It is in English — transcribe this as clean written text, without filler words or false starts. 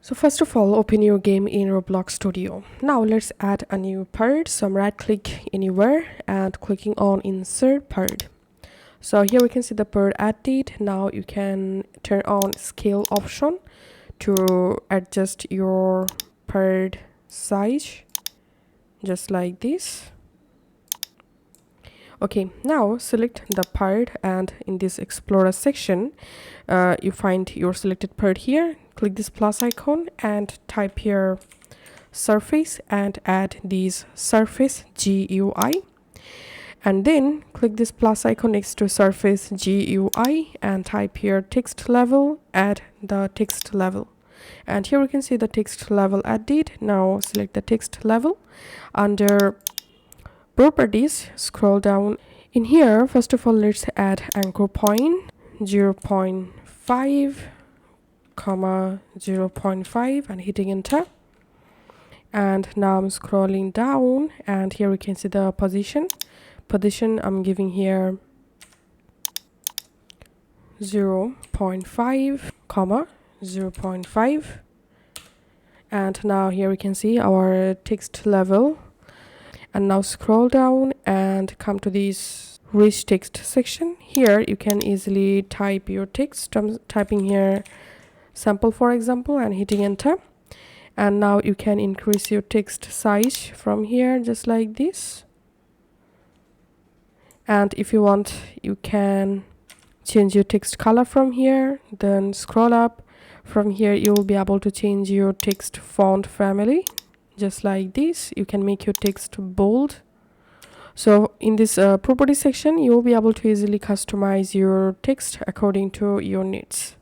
So first of all, open your game in Roblox Studio. Now let's add a new part. So I'm right click anywhere and clicking on insert part. So here we can see the part added. Now you can turn on scale option to adjust your part size just like this. Okay, now select the part, and in this explorer section you find your selected part here. Click this plus icon and type here surface and add these surface GUI, and then click this plus icon next to surface GUI and type here text level, add the text level, and here we can see the text level added. Now select the text level. Under properties, scroll down. In here, first of all, let's add anchor point 0.5 comma 0.5 and hitting enter. And now I'm scrolling down, and here we can see the position I'm giving here 0.5 comma 0.5. and now here we can see our text level. And now scroll down and come to this rich text section. Here you can easily type your text. I'm typing here sample for example and hitting enter. And now you can increase your text size from here just like this. And if you want, you can change your text color from here. Then scroll up. From here you will be able to change your text font family just like this. You can make your text bold. So in this property section, you will be able to easily customize your text according to your needs.